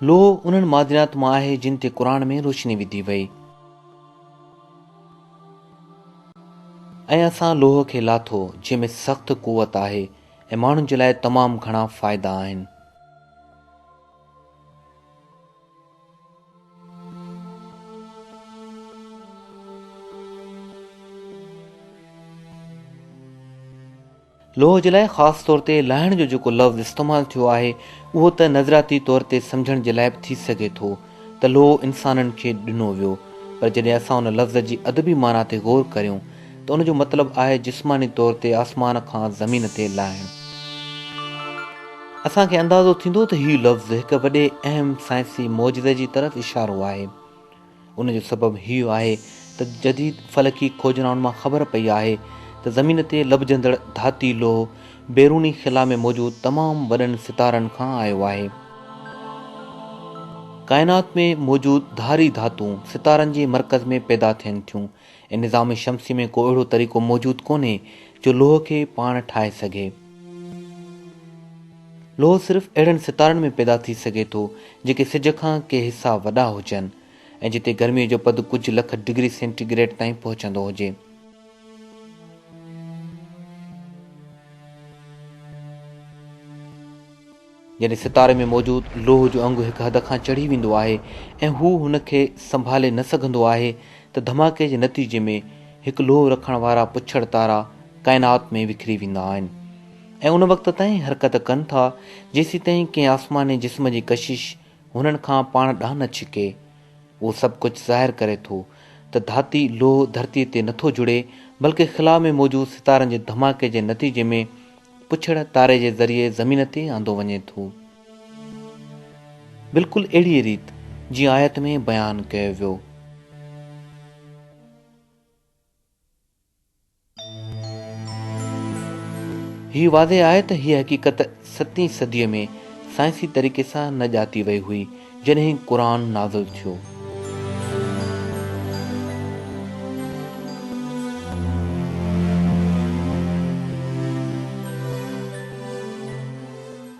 लोह उन्हनि मादिनात मां आहे जिन ते क़ुर में रोशनी विधी वई ऐं असां लोह खे लाथो जंहिंमें सख़्त कुवत आहे ऐं माण्हुनि जे लाइ तमामु घणा फ़ाइदा आहिनि। लोह जे लाइ ख़ासि तौर ते लाहिण जो जेको लफ़्ज़ इस्तेमालु थियो आहे उहो त नज़राती तौर ते सम्झण जे लाइ बि थी सघे थो त लोह इंसाननि खे ॾिनो वियो, पर जॾहिं असां उन लफ़्ज़ जी अदबी माना ते ग़ौर करियूं त उन जो मतिलबु आहे जिस्मानी तौर ते आसमान खां ज़मीन ते लाहिणु। असांखे अंदाज़ो थींदो त हीउ लफ़्ज़ हिकु वॾे अहम साइंसी मौजज़े जी तरफ़ इशारो आहे। उन जो सबबु हीउ आहे त जदीद फलकी खोजनाउनि मां ख़बर पई आहे त ज़मीन ते लभजंदड़ धाती लोह बैरूनी ख़िला में मौजूदु तमामु वॾनि सितारनि खां आयो आहे। काइनात में मौजूदु धारी धातूं सितारनि जे मर्कज़ में पैदा थियनि थियूं ऐं निज़ाम शम्सी में को अहिड़ो तरीक़ो मौजूदु कोन्हे जो लोह खे पाण ठाहे सघे। लोह सिर्फ़ु अहिड़नि सितारनि में पैदा थी सघे थो जेके सिज खां के हिसा वॾा हुजनि ऐं जिते गर्मीअ जो पदु कुझु लख डिग्री सेंटीग्रेड ताईं पहुचंदो हुजे। जॾहिं सितारे में मौजूदु लोह जो अंगु हिकु हद खां चढ़ी वेंदो आहे ऐं हू हुन खे संभाले न सघंदो आहे त धमाके जे नतीजे में हिकु लोह रखण वारा पुछड़ तारा काइनात में विखरी वेंदा आहिनि ऐं उन वक़्त ताईं हरकत कनि था जेसीं ताईं कंहिं आसमानी जिस्म जी कशिश हुननि खां पाण ॾांहुं न छिके। उहो सभु कुझु ज़ाहिर करे थो त धाती लोह धरतीअ ते नथो जुड़े बल्कि ख़िला में मौजूदु सितारनि जे धमाके जे नतीजे में पुछड़ तारे जे ज़रिए ज़मीन ते आंदो वञे थो, बिल्कुलु अहिड़ी रीति जीअं आयत में बयानु कयो वियो। हीउ वाज़े आहे त हीअ हक़ीक़त 7वीं सदीअ में साइंसी तरीक़े सां न ॼाती वई हुई जॾहिं क़ुर नाज़िल थियो।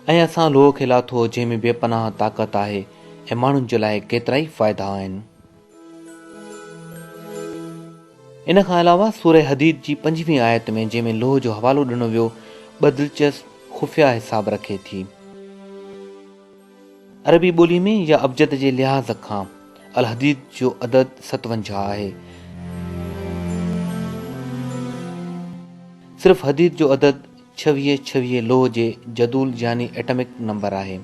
ऐं असां लोह खे लाथो जंहिंमें बेपनाह ताक़त आहे ऐं माण्हुनि जे लाइ केतिरा ई फ़ाइदा आहिनि। इन खां अलावा सूरह हदीद जी 5वीं आयत में जंहिंमें लोह जो हवालो ॾिनो वियो ॿ दिलचस्प खुफ़िया हिसाब रखे थी। अरबी ॿोली में या अबजद जे लिहाज़ खां अल हदीद जो अदद 57 आहे। सिर्फ़ हदीद जो अदद 26 लोह जे जदूल यानी एटमिक नंबर आहे।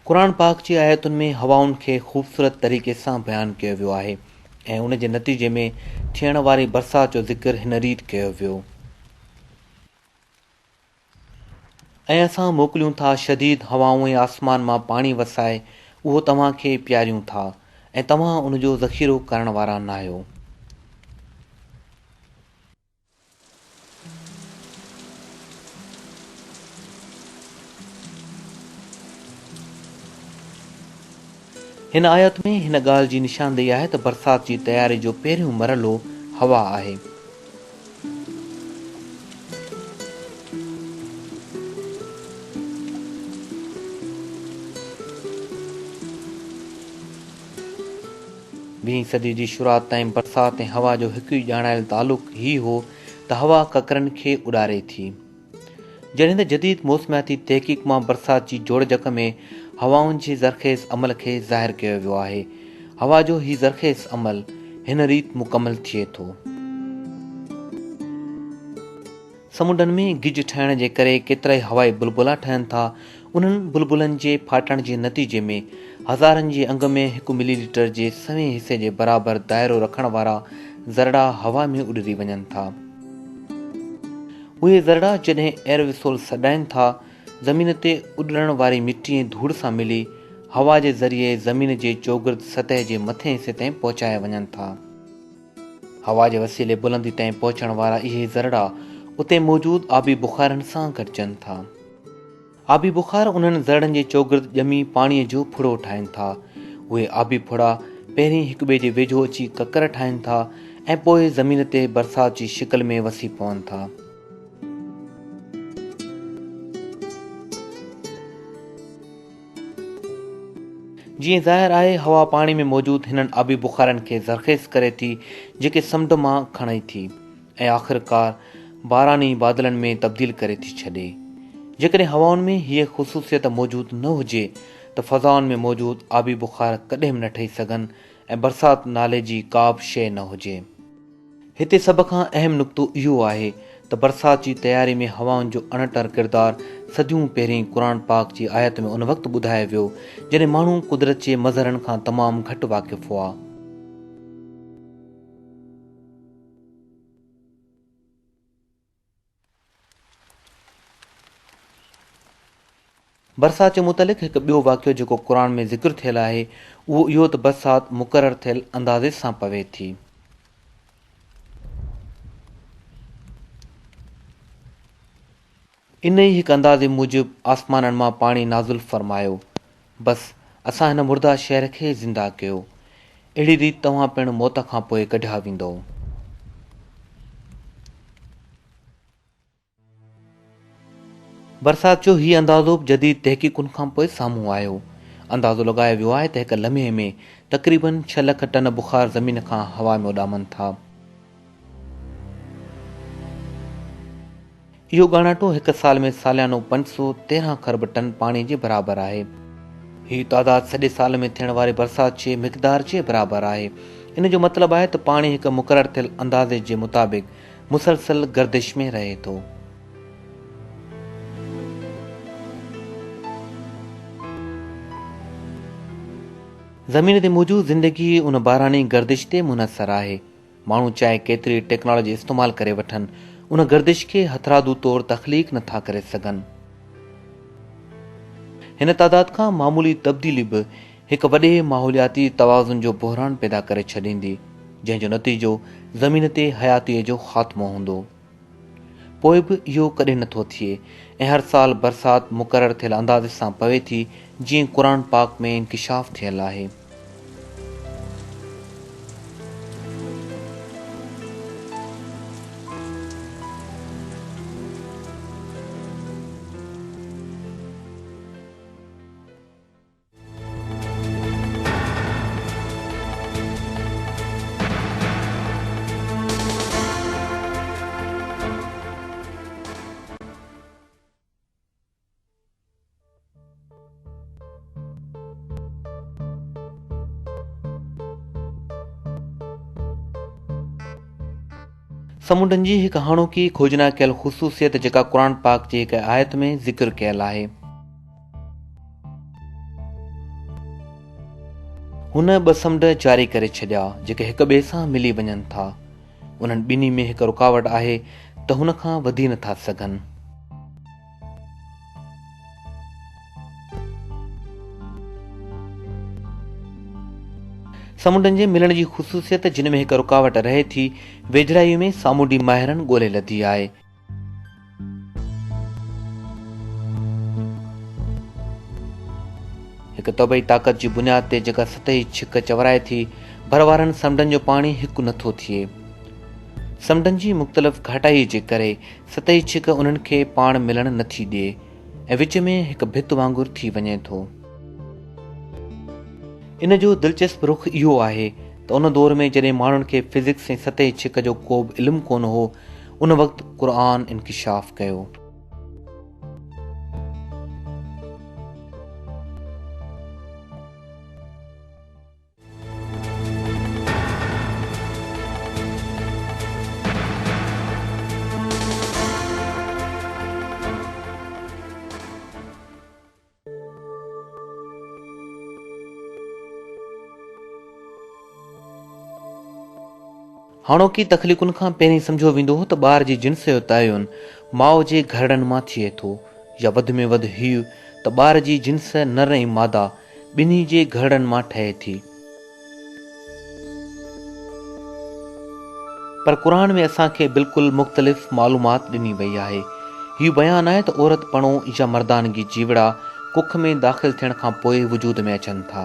क़ुर पाक जी आयतुनि में हवाउनि खे ख़ूबसूरत तरीक़े सां बयानु कयो वियो आहे ऐं उन जे नतीजे में थियण वारी बरसात जो ज़िक्र हिन रीति कयो वियो। ऐं असां मोकिलियूं था शदीद हवाऊं ऐं आसमान मां पाणी वसाए उहो तव्हांखे पियारियूं था ऐं तव्हां उन जो ज़ख़ीरो करण वारा न आहियो। हिन आयत में हिन ॻाल्हि जी निशानदेही आहे त बरसात जी तयारी जो पहिरियों मरहलो हवा आहे। वीहीं सदी जी शुरूआत ताईं बरसात ऐं हवा जो हिकु ई ॼाणायल तालुक़ ही हो त हवा ककरनि खे उॾारे थी। जॾहिं त जदीद मौसमियाती तहक़ीक़ मां बरसात जी जोड़जक में हवाउनि जे ज़रख़ेज़ अमल खे ज़ाहिर कयो वियो आहे। हवा जो ही ज़रख़ेज़ अमल हिन रीति मुकमल थिए थो। समुंडनि में गिज ठहण जे करे केतिरा ई हवाई बुलबुला ठहनि था। उन्हनि बुलबुलनि जे फाटण जे नतीजे में हज़ारनि जे अंग में 1 मिलीलीटर जे सवें हिसे जे बराबरि दाइरो रखण वारा ज़रड़ा हवा में उॾरी वञनि था। उहे ज़रड़ा जॾहिं एयरविसोल सॾाइनि था ज़मीन ते उॾरण वारी मिटी ऐं धूड़ सां मिली हवा जे ज़रिए ज़मीन जे चौगिर्द सतह जे मथे हिसे ताईं पहुचाए वञनि था। हवा जे वसीले बुलंदी ताईं पहुचण वारा इहे ज़रड़ा उते मौजूदु आबी बुख़ारनि सां गॾिजनि था। आबी बुख़ार उन्हनि ज़रड़नि जे चोगिर्द ॼमी पाणीअ जो फुड़ो ठाहिनि था। उहे आबी फुड़ा पहिरीं हिक ॿिए जे वेझो अची ककर ठाहिनि था ऐं पोइ ज़मीन ते बरसात जी शिकिल में वसी पवनि था। जीअं ज़ाहिर आहे, हवा पाणी में मौजूदु हिननि आबी बुख़ारनि खे ज़रख़ेज़ करे थी, जेके समुंड मां खणे थी ऐं आख़िरकार बारानी बादलनि में तब्दील करे थी छॾे। जेकॾहिं हवाउनि में हीअ ख़ुसूसियत मौजूदु न हुजे त फ़ज़ाउनि में मौजूदु आबी बुख़ार कॾहिं बि न ठही सघनि ऐं बरसाति नाले जी का बि शइ न हुजे। हिते सभ खां अहम नुक़्तो इहो आहे त बरसाति जी तयारी में हवाउनि जो अणटर किरदारु सदियूं पहिरीं क़ुर पाक जी आयत में उन वक़्तु ॿुधायो वियो जॾहिं माण्हू कुदरत जे मज़हरनि खां तमामु घटि वाक़िफ़ हुआ। बरसाति जे मुतलिक़ हिकु ॿियो वाक़ियो जेको क़ुर में ज़िक्र थियल आहे उहो इहो त बरसाति मुक़ररु थियल अंदाज़े सां पवे थी। इन ई हिकु अंदाज़े मूजिबि आसमाननि मां पाणी नाज़ुल फ़रमायो, बसि असां हिन मुर्दा शहर खे ज़िंदा कयो, अहिड़ी रीति तव्हां पिणु मौत खां पोइ कढिया वेंदो। बरसाति जो हीउ अंदाज़ो जदीद तहक़ीक़ुनि खां पोइ साम्हूं आयो। अंदाज़ो लॻायो वियो आहे त हिक लम्हे में तक़रीबन 6 लख टन बुख़ार ज़मीन खां हवा में उॾामनि था। इहो ॻाणाटो हिक साल में सालियानो 513 खरब टन पाणी जे बराबरि आहे। हीउ तादाद सॼे साल में थियण वारी बरसाति जे मिक़दार जे बराबरि आहे। इन जो मतिलबु आहे त पाणी हिक मुक़ररु थियल अंदाज़े जे मुताबिक़ मुसलसल गर्दिश में रहे थो। ज़मीन ते मौजूदु ज़िंदगी उन बारानी गर्दिश ते मुनहसर आहे। माण्हू चाहे केतिरी टेक्नोलॉजी इस्तेमालु करे वठनि, उन गर्दिश खे हथरादू तौरु तख़लीक़ नथा करे सघनि। हिन तादाद खां मामूली तब्दीली बि हिकु वॾे माहौलियाती तवाज़ुन जो बहिरान पैदा करे छॾींदी, जंहिंजो नतीजो ज़मीन ते हयातीअ जो ख़ात्मो हूंदो। पोइ बि इहो कॾहिं नथो थिए ऐं हर साल बरसाति मुक़ररु थियल अंदाज़े सां पवे थी, जीअं क़ुर पाक में इंकिशाफ़ थियल आहे। समुंडनि जी हिकु हाणोकी खोजना कयल ख़ुसूसियत जेका क़ुर पाक जी हिकु आयत में ज़िक्र कयल आहे। हुन 2 समुंड जारी करे छॾिया जेके हिक ॿिए सां मिली वञनि था। उन्हनि ॿिन्ही में हिकु रुकावट आहे त हुन खां वधी नथा सघनि। समुंडनि जे मिलण जी ख़ुसूसियत जिन में हिकु रुकावट रहे थी, वेझड़ाईअ में सामूंडी माहिरनि ॻोल्हे लधी आहे। हिकु तबई ताक़त जी बुनियाद ते जेका सतही छिक चवराए थी, भर वारनि समुंडनि जो पाणी हिकु नथो थिए। समुंडनि जी मुख़्तलिफ़ घाटाई जे करे सतही छिक उन्हनि खे पाण मिलण नथी ॾिए ऐं विच में हिकु भित वांगुरु थी वञे थो। इन जो दिलचस्प रुख इहो आहे त उन दौर में जॾहिं माण्हुनि खे फिज़िक्स ऐं सतही छिक जो को बि इल्मु कोन हो, उन वक़्तु क़ुर इंकिशाफ़ कयो। हाणोकी तख़लीक़ुनि खां पहिरीं सम्झो वेंदो हो त ॿार जी जिन्स जो तयन माउ जे घरड़नि मां थिए थो, या वधि में वधि हीउ त ॿार जी जिन्स नर ऐं मादा ॿिन्ही जे घरड़नि मां ठहे थी। पर क़ुरान में असांखे बिल्कुलु मुख़्तलिफ़ मालूमात ॾिनी वई आहे। हीउ बयानु आहे त औरत पणो या मर्दानगी जीवड़ा कुख में दाख़िल थियण खां पोइ वजूद में अचनि था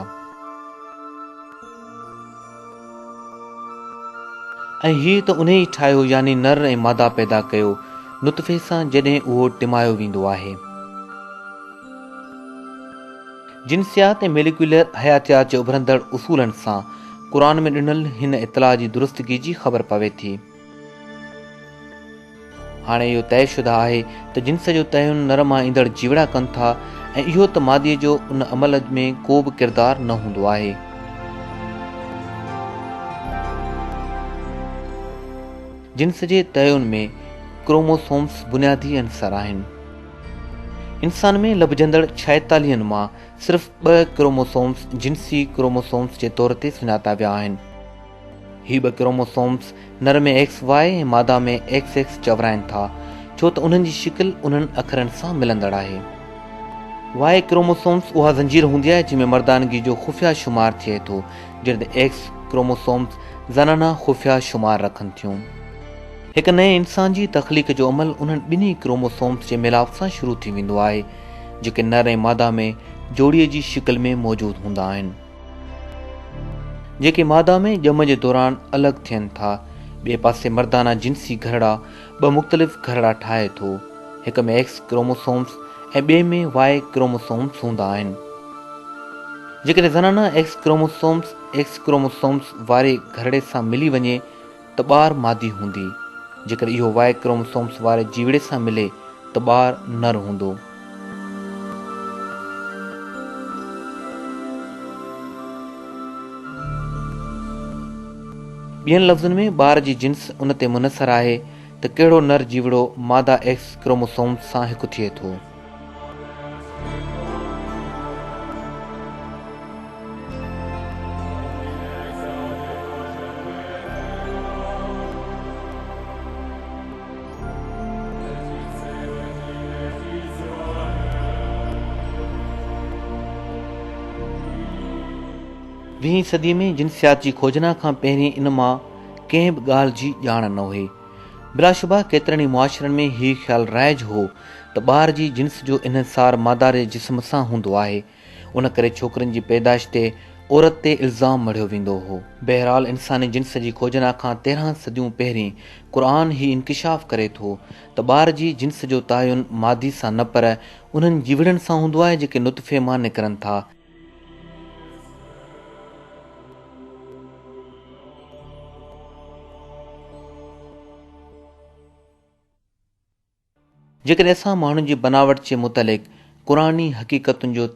ऐं हीउ त उन ई ठाहियो यानी नर ऐं मादा पैदा कयो नुतफ़े सां जॾहिं उहो टिमायो वेंदो आहे। जिन्सियात ऐं मेलिकुलर हयातियात जे उभरंदड़ उसूलनि सां क़ुरान में ॾिनल हिन इतलाह जी दुरुस्तगी जी ख़बर पवे थी। हाणे इहो तयशुदा आहे त जिन्स जो तयन नर मां ईंदड़ जीवड़ा कनि था ऐं इहो त मादीअ जो उन अमल में को बि किरदारु न हूंदो आहे। जिन्स जे तयन में क्रोमोसोम्स बुनियादी अंसर आहिनि। इंसान में लभजंदड़ 46 मां सिर्फ़ 2 क्रोमोसोम्स जिन्सी क्रोमोसोम्स जे तौर ते सुञाता विया आहिनि। ही 2 क्रोमोसोम्स नर में XY ऐं मादा में XX चवराइनि था छो त उन्हनि जी शिकिल उन्हनि अखरनि सां मिलंदड़ आहे। Y क्रोमोसोम्स उहा ज़ंजीर हूंदी आहे जंहिंमें मर्दानगी जो खुफ़िया शुमार थिए थो, जॾहिं X क्रोमोसोम्स ज़नाना खुफ़िया शुमार रखनि थियूं। हिक नए इंसान जी तख़लीक़ जो अमल उन्हनि ॿिन्ही क्रोमोसोम्स जे मिलाप सां शुरू थी वेंदो आहे जेके नर ऐं मादा में जोड़ीअ जी शिकिल में मौजूदु हूंदा आहिनि। जेके मादा में ॼम जे दौरान अलॻि थियनि था, ॿिए पासे मर्दाना जिन्सी घरड़ा 2 मुख़्तलिफ़ घरड़ा ठाहे थो, हिक में X क्रोमोसोम्स ऐं ॿिए में Y क्रोमोसोम्स हूंदा आहिनि। जेकॾहिं ज़नाना X क्रोमोसोम्स वारे घरड़े सां मिली वञे त ॿारु मादी हूंदी, जेकॾहिं इहो Y क्रोमोसोम्स वारे जीवड़े सां मिले त ॿारु नर हूंदो। ॿियनि लफ़्ज़नि में ॿार जी जिन्स उन ते मुनसर आहे त कहिड़ो नर जीवड़ो मादा X क्रोमोसोम्स सां हिकु थिए थो। वीहीं सदी में जिन्सियात जी खोजना खां पहिरीं इन मां कंहिं बि ॻाल्हि जी ॼाण न हुई। बिलाशुबा केतिरनि ई मुआशरनि में हीउ ख़्यालु राइज हो त ॿार जी जिन्स जो इन्हिसार मादारे जिस्म सां हूंदो आहे, उन करे छोकिरनि जी पैदाइश ते औरत ते इल्ज़ाम मढ़ियो वेंदो हो। बहरहाल इंसानी जिन्स जी खोजना खां 13 सदियूं पहिरीं क़ुरान ही इंकिशाफ़ करे थो त ॿार जी जिन्स जो तयन मादी सां न पर उन्हनि जीवड़नि सां हूंदो आहे जेके नुतफ़े मां निकिरनि था। जेकॾहिं असां माण्हुनि जी बनावट जे मुतलिक़ क़ुरानी हक़ीक़तुनि जो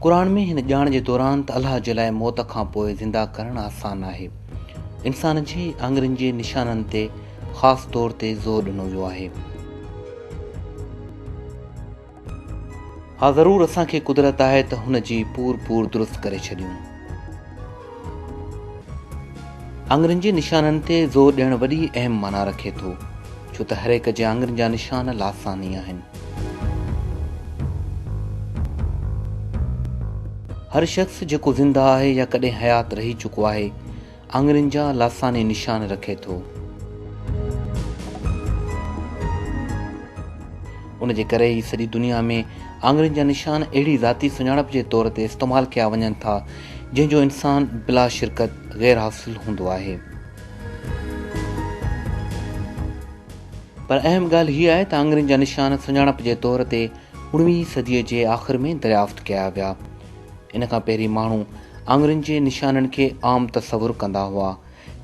क़ुर में हिन ॼाण जे दौरान त अलाह जे लाइ मौत खां पोइ ज़िंदा करणु आसान आहे। इंसान जे आङुरियुनि जे निशाननि ते ख़ासि तौर ते ज़ोर ॾिनो वियो आहे। हा, ज़रूरु असांखे कुदरत आहे त हुन जी पूर दुरुस्त करे छॾियूं। आङुरियुनि जे निशाननि ते ज़ोर ॾियणु वॾी अहम माना रखे थो, छो त हर हिक जे आङुरियुनि जा निशान लासानी आहिनि। हर शख़्स जेको ज़िंदा आहे या कॾहिं हयात रही चुको आहे, आङुरियुनि जा लासानी निशान रखे थो। उन जे करे ई सॼी दुनिया में आङुरियुनि जा निशान अहिड़ी ज़ाती सुञाणप जे तौर ते इस्तेमालु कया वञनि था जंहिंजो इंसान बिला शिरकत गैर हासिल हूंदो आहे। पर अहम ॻाल्हि हीअ आहे त आङुरियुनि जा निशान सुञाणप जे तौर ते 19वीं सदीअ जे आख़िर में दरियाफ़्त कया विया। इन खां पहिरीं माण्हू आङुरियुनि जे निशाननि खे आम तसवुरु कंदा हुआ,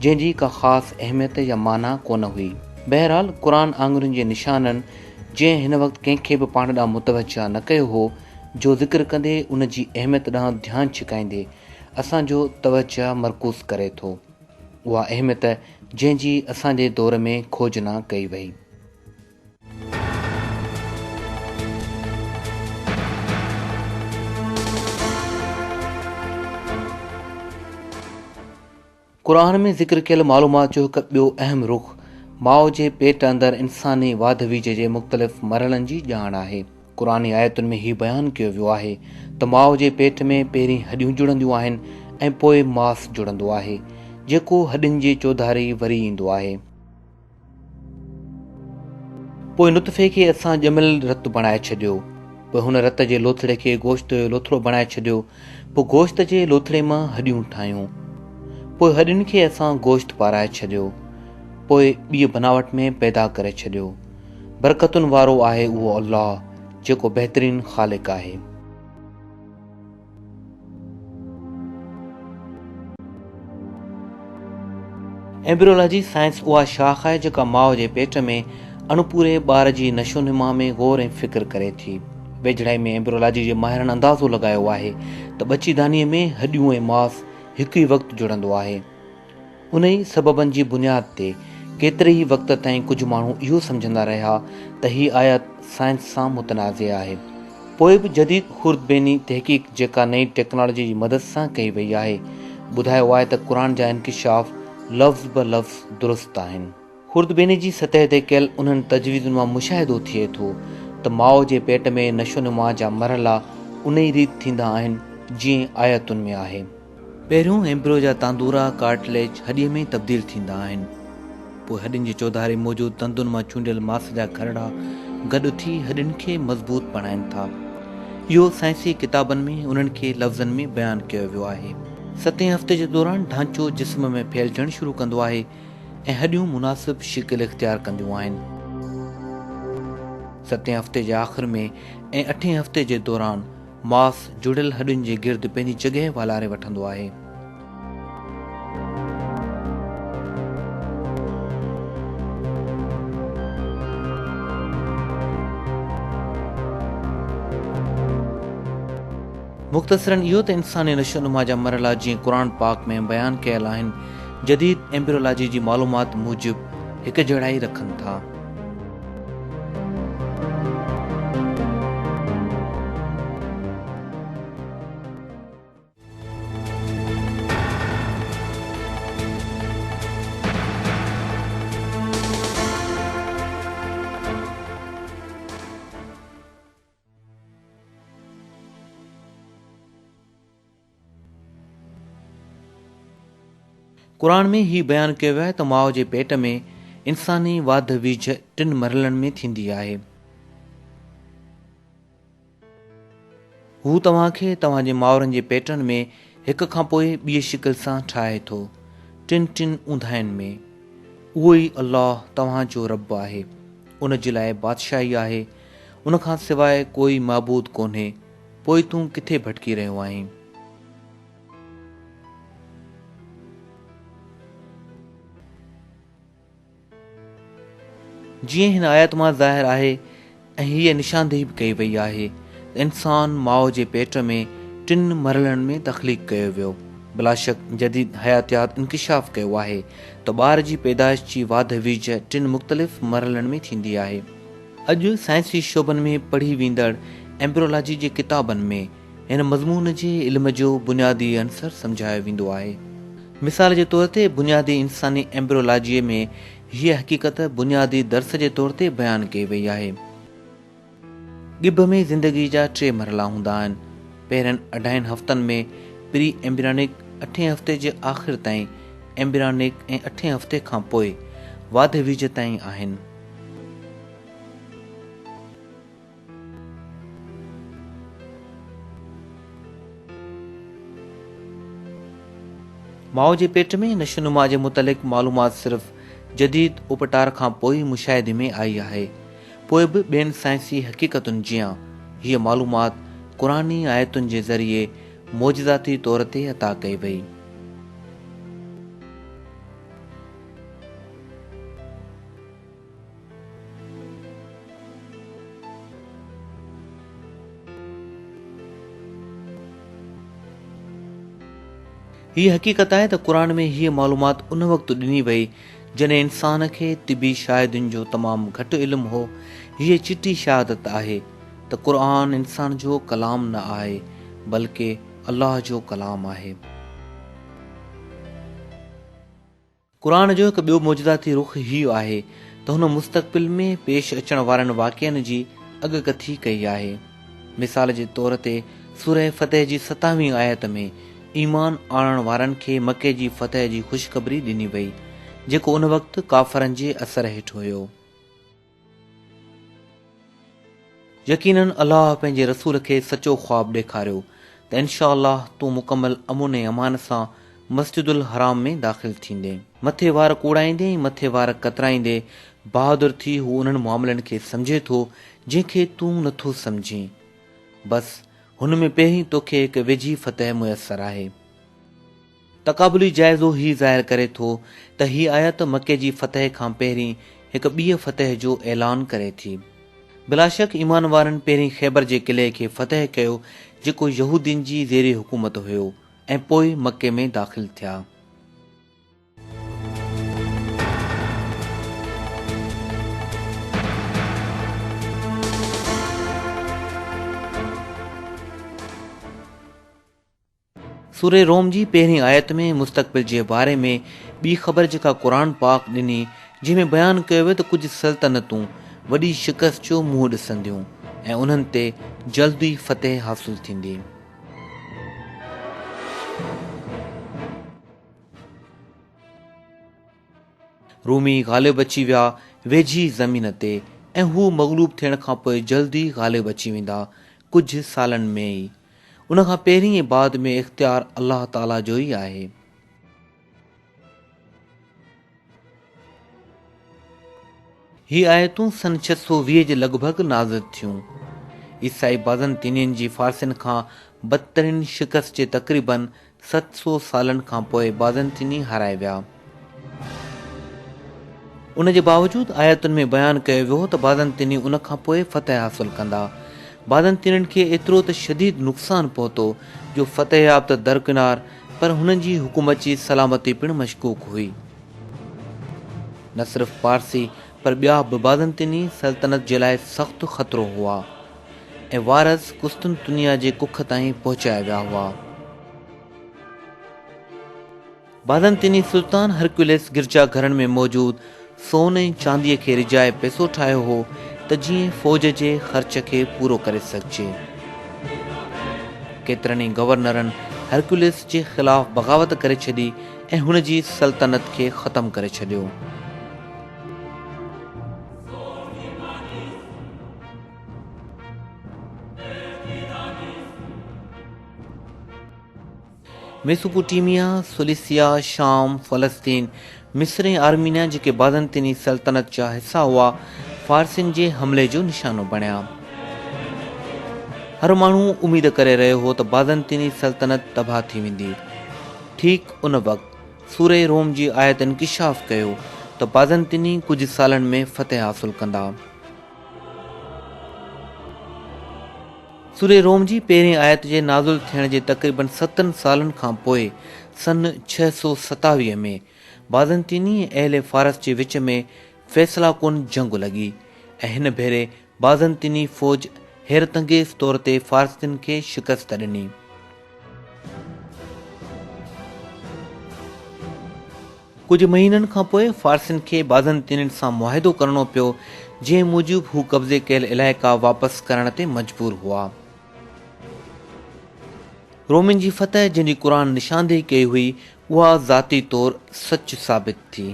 जंहिंजी का ख़ासि अहमियत या माना कोन हुई। बहरहाल, क़ुर आङुरियुनि जे निशाननि, जंहिं हिन वक़्तु कंहिंखे बि पाण ॾांहुं मुतवजा न कयो हो, जो ज़िक्र कंदे उन जी अहमियत ॾांहुं ध्यानु छिकाईंदे असांजो तवजा मरकूज़ करे थो। उहा अहमियत जंहिंजी असांजे दौर में खोज न कई वई। क़ुर में ज़िक्र कयल मालूमात जो हिकु ॿियो अहम रुख़ माउ जे पेट अंदरि इंसानी वाध वीज जे मुख़्तलिफ़ मरहलनि जी ॼाण आहे। क़ुरानी आयतुनि में हीउ बयानु कयो वियो आहे त माउ जे पेट में पहिरीं हॾियूं जुड़ंदियूं आहिनि ऐं पोइ मांस जुड़ंदो आहे, जेको हॾियुनि जी चौधारी वरी ईंदो आहे। पोइ नुतफ़े खे असां ॼमियल रतु बणाए छॾियो, पोइ हुन रत जे लोथड़े खे गोश्त जो लोथड़ो बणाए छॾियो, पोइ गोश्त जे लोथड़े मां हॾियूं ठाहियूं, पोइ हॾियुनि खे असां गोश्त पाराए छॾियो, पोइ ॿी बनावट में पैदा करे छॾियो। बरकतुनि वारो आहे उहो अल्लाह, जेको बहितरीन ख़ालिक़ आहे। एम्ब्रियोलॉजी साइंस उहा शाख़ आहे जेका माउ जे पेट में अणपूरे ॿार जी नशो नुमा में गौर ऐं फ़िक्र करे थी। वेझड़ाई में एम्ब्रियोलॉजी जे माहिरनि अंदाज़ो लॻायो आहे त बच्चीदानीअ में हॾियूं ऐं मांस हिकु ई वक़्तु जुड़ंदो आहे। उन ई सबबनि जी बुनियाद ते केतिरे ई वक़्त ताईं कुझु माण्हू इहो सम्झंदा रहिया त हीअ आयत साइंस सां मुतनाज़े आहे। पोइ बि जदीद खुर्दबेनी तहक़ीक़, जेका नई टेक्नोलॉजी जी मदद सां कई वई आहे, ॿुधायो आहे त क़ुर जा इंकिशाफ लफ़्ज़ ब लफ़्ज़ दुरुस्त आहिनि। खुर्दबेनी जी सतह ते कयल उन्हनि तजवीज़ुनि मां मुशाहिदो थिए थो त माउ जे पेट में नशोनुमा जा मरहला उन ई रीति थींदा आहिनि जीअं आयतुनि में आहे। पहिरियों एम्ब्रियो जा तांदूरा कार्टिलेज हॾीअ में तब्दील थींदा आहिनि, पोइ हॾियुनि जी चौधारी मौजूदु तंदुनि मां चूंडियल मांस जा खरड़ा गॾु थी हॾियुनि खे मज़बूत बणाइनि था। इहो साइंसी किताबनि में उन्हनि खे लफ़्ज़नि में बयानु कयो वियो आहे। 7 हफ़्ते जे दौरान ढांचो जिस्म में फैलजणु शुरू कंदो आहे ऐं हॾियूं मुनासिब शिकिल इख़्तियार कंदियूं आहिनि। 7 हफ़्ते जे आख़िर में ऐं 8 हफ़्ते जे दौरान मांस जुड़ियल हॾियुनि जे गिर्द पंहिंजी जॻह वालारे वठंदो आहे। मुख़्तसरन इहो त इंसानी नशोनुमा जा मरहला जीअं क़ुर पाक में बयानु कयल आहिनि, जदीद एम्ब्रियोलॉजी जी मालूमात मूजिबि हिकु जहिड़ाई रखनि था। क़ुर में ही बयानु कयो वियो आहे त माउ जे पेट में इंसानी वाध वीज 3 मरहलनि में थींदी आहे। हू तव्हांखे तव्हांजे माउरनि जे पेटनि में हिक खां पोइ ॿिए शिकिल सां ठाहे थो, 3 ऊंधाइनि में। उहो ई अल्लाह तव्हांजो रब आहे, उन जे लाइ बादशाही आहे, उन खां सवाइ कोई माबूद कोन्हे। पोइ तूं किथे भटकी रहियो आहीं? जीअं हिन आयत मां ज़ाहिर आहे ऐं हीअ निशानदेही बि कई वई आहे त इंसान माउ जे पेट में टिन मरहलनि में तख़लीक़ कयो वियो। बिलाशक जदीद हयातियात इंकिशाफ़ कयो आहे त ॿार जी पैदाइश जी वाध वीज टिन मुख़्तलिफ़ मरहलनि में थींदी आहे। अॼु साइंसी शोबनि में पढ़ी वेंदड़ एम्ब्रियोलॉजी जे किताबनि में हिन मज़मून जे इल्म जो बुनियादी अंसर सम्झायो वेंदो आहे। मिसाल जे तौर ते बुनियादी इंसानी एम्ब्रियोलॉजीअ में हीअ हक़ीक़त बुनियादी दर्स जे तौर ते बयानु कई वई आहे। गिब में ज़िंदगी जा 3 मरहला हूंदा आहिनि। पहिरनि 2.5 हफ़्तनि में प्री एम्ब्रियोनिक, 8 हफ़्ते जे आख़िर ताईं एम्ब्रियोनिक ऐं 8 हफ़्ते खां पोइ वाध वीज ताईं आहिनि। माउ जे पेट में नशोनुमा जे मुतलिक़ मालूमात सिर्फ़ जदीद उपटार खां पोइ मुशाहिदे में आई आहे। पोइ बि ॿियनि साइंसी हक़ीक़तुनि जियां हीअ मालूमात क़ुरानी आयतुनि जे ज़रिए मौजज़ाती तौर ते अता कई वई। हीअ हक़ीक़त आहे त क़ुरान में हीअ मालूमात उन वक़्तु ॾिनी वई जॾहिं इंसान खे तिबी शाहिदुनि जो तमामु घटि इल्मु हो। हीअ चिटी शहादत आहे त क़ुरान इंसान जो कलाम न आहे बल्कि अल्लाह जो कलाम आहे। क़ुरान जो हिकु ॿियो मौजज़ाती रुख़ हीउ आहे त हुन मुस्तक़बिल में पेश अचण वारनि वाक़िअनि जी अॻकथी कई आहे। मिसाल जे तौर ते सूरह फ़तह जी 27वीं आयत में ईमान आणण वारनि खे मके जी फ़तह जी ख़ुशख़बरी ॾिनी वई जेको उन वक़्तु काफ़रनि जे असर हेठि हुयो। यकीनन अल्लाह पंहिंजे रसूल खे सचो ख़्वाबु ॾेखारियो त इंशा अल्लाह तूं मुकमल अमुन ऐं अमान सां मस्जिदुल हराम में दाख़िल थींदे। मथे वार कूड़ाईंदे मथे वार कतराईंदे बहादुर थी हू उन्हनि मामलनि खे सम्झे थो जंहिंखे तूं नथो सम्झें। बसि हुन में पहिरीं तोखे हिकु वेझी फ़तह मुयसरु आहे। तक़ाबुली जाइज़ो ही ज़ाहिर करे थो त हीअ आयत मके जी फ़तह खां पहिरीं हिकु ॿीं फ़तह जो ऐलान करे थी। बिलाशक ईमान वारनि पहिरीं ख़ैबर जे क़िले खे फ़तह कयो जेको यहूदियुनि जी ज़ेरे हुकूमत हुयो ऐं पोइ मके में दाख़िल थिया। सूरह रोम जी पहिरीं आयत में मुस्तक़बिल जे बारे में ॿी ख़बर जेका क़ुरान पाक ॾिनी जंहिंमें बयानु कयो वियो त कुझु सल्तनतूं वॾी शिकस्त जो मुंहुं ॾिसंदियूं ऐं उन्हनि ते जल्दी फ़तह हासिल थींदी। रूमी ग़ालिब अची विया वेझी ज़मीन ते ऐं हू मग़लूब थियण खां पोइ जल्दी ग़ालिब अची वेंदा कुझु सालनि में ई। उन खां पहिरीं ऐं बाद में इख़्तियार अल्लाह ताला जो ई आहे। हीअ आयतूं सन 620 जे लॻभॻि नाज़िल थियूं। ईसाई बाज़ंतीनियुनि जी फ़ारसिन खां बदतरीन शिकस्त जे तक़रीबन 700 सालनि खां पोइ बाज़ंतीनी हाराए विया। उन जे बावजूदि आयतुनि में बयानु कयो वियो त बाज़ंतीनी उन खां पोइ फ़तह हासिल कंदा। बाज़ंतीननि खे एतिरो त शदीद नुक़सानु पहुतो जो फ़तह याफ़्ता दरकिनार पर हुननि जी हुकूमत जी सलामती पिणु मशकूक हुई। न सिर्फ़ पारसी पर ॿिया बि बाज़ंतीनी सल्तनत जे लाइ सख़्तु ख़तरो हुआ ऐं वारस कुस्तुनतुनिया जे कुख ताईं पहुचाया विया हुआ। बाज़ंतीनी सुल्तान हरक्यूलिस गिरजा घरनि में मौजूदु सोन ऐं चांदीअ खे रिजाए पैसो ठाहियो हो त जीअं फ़ौज जे ख़र्च खे पूरो करे सघिजे। केतिरनि ई गवर्नरनि हरक्यूलिस जे ख़िलाफ़ बग़ावत करे छॾी ऐं हुन जी सल्तनत खे ख़तमु करे छॾियो। मेसोपोटामिया, सिलिसिया, शाम, फ़लस्तीन, मिस्र ऐं आर्मीनिया जेके बाज़ंतीनी सल्तनत जा हिसा हुआ फ़ारसियुनि जे हमले जो निशानो बणिया। हर माण्हू उमीद करे रहियो हो त बाज़ंतीनी सल्तनत तबाह थी वेंदी। ठीक उन वक़्तु सूरह रोम जी आयत इंकिशाफ़ कयो त बाज़ंतीनी कुझु सालनि में फ़तह हासिल कंदा। सूरे रोम जी पहिरीं आयत जे नाज़ुल थियण जे तक़रीबन 7 सालनि खां पोइ सन 627 में बाज़ंतीनी ऐं अहले फारस जे विच में फ़ैसिला कुन जंग लॻी ऐं हिन भेरे बाज़ंतीनी फ़ौज हैरतंगेज़ तौर ते फारसियुनि खे शिकस्त ॾिनी। कुझु महीननि खां पोइ फारसियुनि खे बाज़ंतीनी सां मुआहिदो करणो पियो, जंहिं मूजिबि हू कब्ज़े कयल इलाइक़ा वापसि करण ते मजबूर हुआ। रोमिन जी फतह जंहिंजी क़ुर निशानदेही कई हुई, उहा ज़ाती तौर सच साबित थी।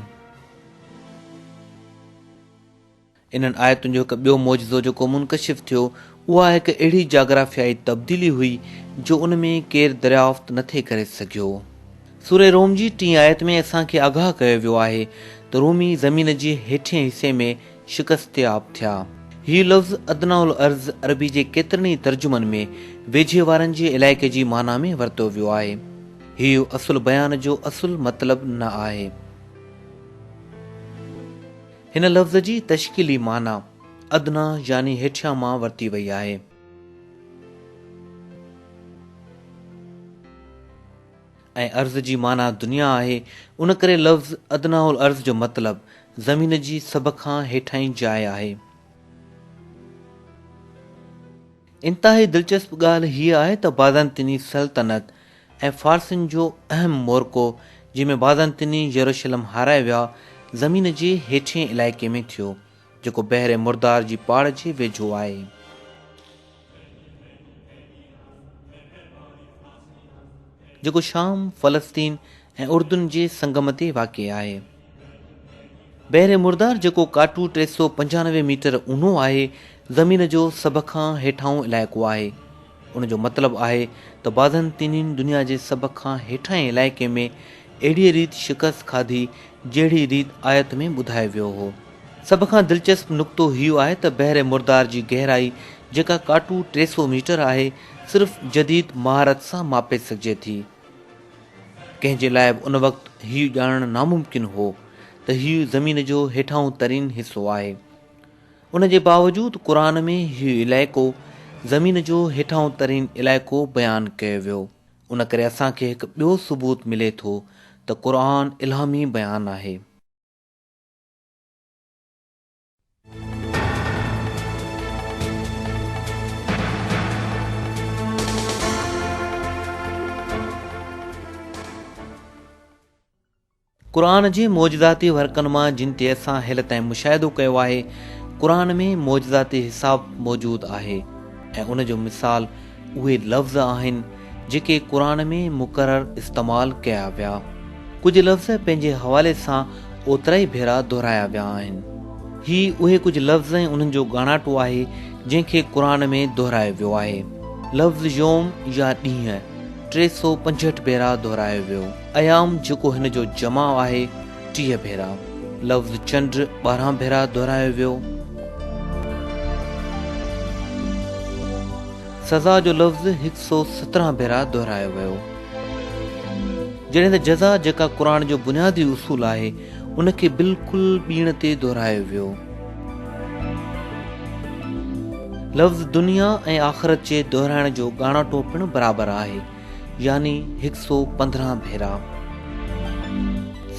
इन्हनि आयतुनि जो हिकु ॿियो मौजज़ो जेको मुनकशिफ थियो, उहा हिकु अहिड़ी जाग्राफियाई तब्दीली हुई जो उन में केरु दरियाफ़्त नथे करे सघियो। सूरे रोम जी 3 आयत में असांखे आगाह कयो वियो आहे त रोमी ज़मीन जे हेठिएं हिसे में शिकस्तयाब थिया। हीउ लफ़्ज़ अदनाउल अर्ज़ अरबी जे केतिरनि ई तर्जुमनि में वेझे वारनि जे इलाइक़े जी माना में वरितो वियो आहे। हीउ असुल बयान जो असुल मतिलबु न आहे। हिन लफ़्ज़ जी तश्कीली माना अदना यानी हेठियां मां वरिती वई आहे। ऐं अर्ज़ जी माना दुनिया आहे, उन करे लफ़्ज़ अदनाउल अर्ज़ जो मतिलबु ज़मीन जी सभ खां हेठाहीं जाइ आहे। इंतहाई दिलचस्प ॻाल्हि हीअ आहे त बाज़ंतीनी सल्तनत ऐं फारसियुनि जो अहम मोरको, जंहिंमें बाज़ंतीनी यरूशलेम हाराए विया, ज़मीन जे हेठिएं इलाइक़े में थियो, जेको बहर मुर्दार जी पाड़ जे वेझो आहे। जेको शाम, फ़लस्तीन ऐं उर्दुन जे संगम ते वाक़िए आहे। बहर मुर्दार जेको काटू 395 मीटर ऊनो आहे, ज़मीन जो सभ खां हेठाऊं इलाइक़ो आहे। उन जो मतिलबु आहे त बाज़ंतीनी दुनिया जे सभ खां हेठाएं इलाइक़े में अहिड़ी रीति शिकस्त खाधी जहिड़ी रीति आयत में ॿुधायो वियो हो। सभ खां दिलचस्प नुक़्तो हीउ आहे त बहर मुर्दार जी गहराई, जेका काटू 300 मीटर आहे, सिर्फ़ जदीद महारत सां मापे सघिजे थी। कंहिंजे लाइ बि उन वक़्तु हीउ ॼाणणु नामुमकिन हो त हीउ ज़मीन जो हेठाऊं तरीन हिसो आहे। उन जे बावजूदि क़ुर में हीउ इलाइक़ो ज़मीन जो हेठाऊं तरीन इलाइक़ो बयानु कयो वियो। उन करे असांखे हिकु ॿियो सबूत मिले थो त क़ुर इल्हामी बयानु आहे। क़ुर जे मौजज़ाती वर्कनि मां जिन ते असां हेल ताईं मुशाहिदो कयो आहे, क़ुर में मौजज़ाती हिसाब मौजूदु आहे ऐं उन जो मिसाल उहे लफ़्ज़ आहिनि जेके क़ुर में मुक़ररु इस्तेमालु कया विया। कुझु लफ़्ज़ पंहिंजे हवाले सां ओतिरा ई भेरा दोहिराया विया आहिनि। हीउ उहे कुझु लफ़्ज़ ऐं उन्हनि जो ॻाणाटो आहे जंहिंखे क़ुर में दोहिरायो वियो आहे। लफ़्ज़ योम या ॾींहुं 365 भेरा दोहिरायो वियो। अयाम जेको हिन जो जमा आहे 30 भेरा। लफ़्ज़ चंड 12 भेरा दोहिरायो वियो। सज़ा जो लफ़्ज़ 117 भेरा दोहिरायो वियो। जॾहिं त जज़ा जेका क़ुर जो बुनियादी उसूल आहे, उनखे बिल्कुलु ॿीण ते दोहिरायो वियो। लफ़्ज़ दुनिया ऐं आख़िरत जे दोहिराइण जो ॻाणाटो पिणु बराबरि आहे, यानी 115 भेरा।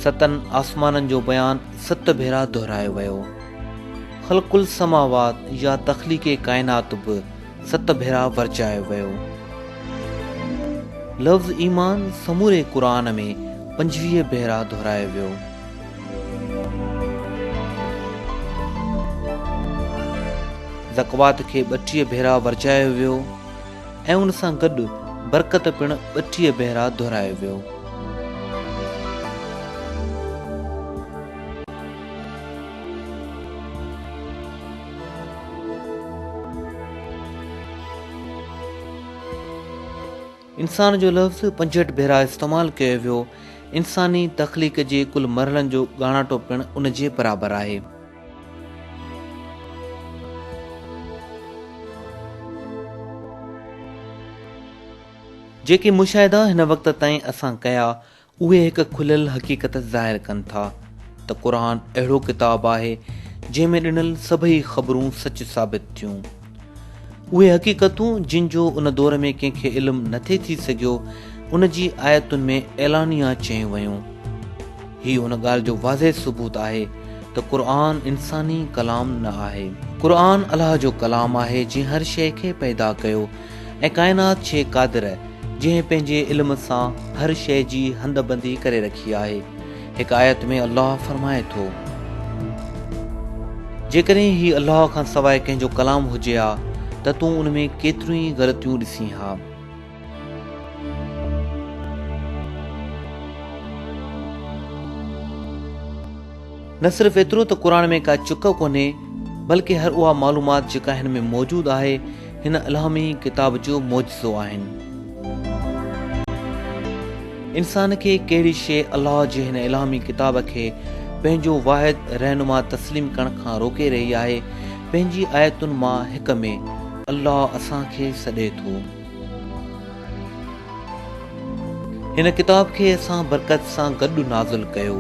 7 आसमाननि जो बयानु 7 भेरा दोहिरायो वियो। ख़ल्क़ुल समावात या तख़लीक़े काइनात बि 7 भेरा वरचायो वियो। लफ़्ज़ ईमान समूरे क़ुर में 25 भेरा दोहिरायो वियो। ज़कात खे 32 भेरा वरचायो वियो ऐं उन सां गॾु बरकत पिणु 32 भेरा दोहिरायो वियो। इंसान जो लफ़्ज़ 65 भेरा इस्तेमालु कयो वियो। इंसानी तख़लीक़ जे कुल मरहलनि जो ॻाणाटो पिणु उन जे बराबरि आहे। जेके मुशाहिदा हिन वक़्त ताईं असां कया, उहे हिकु खुलियल हक़ीक़त ज़ाहिर कनि था त क़ुर अहिड़ो किताबु आहे जंहिं में ॾिनल सभई ख़बरूं सच साबित थियूं। उहे हक़ीक़तूं जिन जो उन दौर में कंहिंखे इल्मु नथे थी सघियो, उन जी आयतुनि में ऐलानिया चयूं वयूं। हीउ उन ॻाल्हि जो वाज़े सबूत आहे त क़ुर इंसानी कलाम न आहे। क़ुर अलाह जो कलाम आहे जंहिं हर शइ खे पैदा कयो ऐं काइनात शइ क़ादिर जंहिं पंहिंजे इल्म सां हर शइ जी हंधबंदी करे रखी आहे। हिकु आयत में अल्लाह फरमाए थो, जेकॾहिं हीउ अल्लाह खां सवाइ कंहिंजो कलाम हुजे हा त तूं उन में केतिरियूं ई ग़लतियूं ॾिसी हा। न सिर्फ़ एतिरो त क़ुर में का चुक कोन्हे, बल्कि हर उहा मालूमात जेका हिन में मौजूदु आहे हिन इलाही किताब जो मौजज़ो आहिनि। इंसान खे कहिड़ी शइ अल्लाह जे हिन इलाही किताब खे पंहिंजो वाहिद रहनुमा तस्लीम करण खां रोके रही आहे। पंहिंजी आयतुनि मां हिक में अल्लाह असांखे सॾे थो, हिन किताब खे असां बरकत सां गॾु नाज़िल कयो,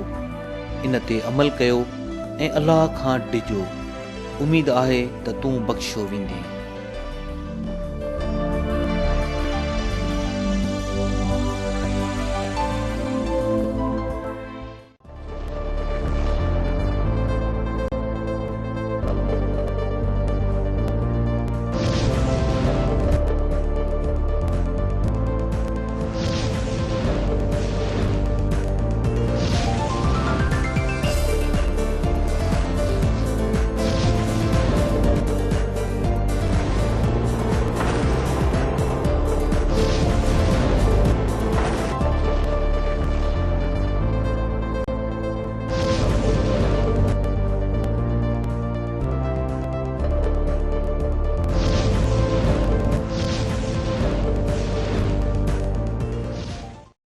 इन ते अमल कयो ऐं अल्लाह खां डिॼो। उमेद आहे त तूं बख़्शियो वेंदे।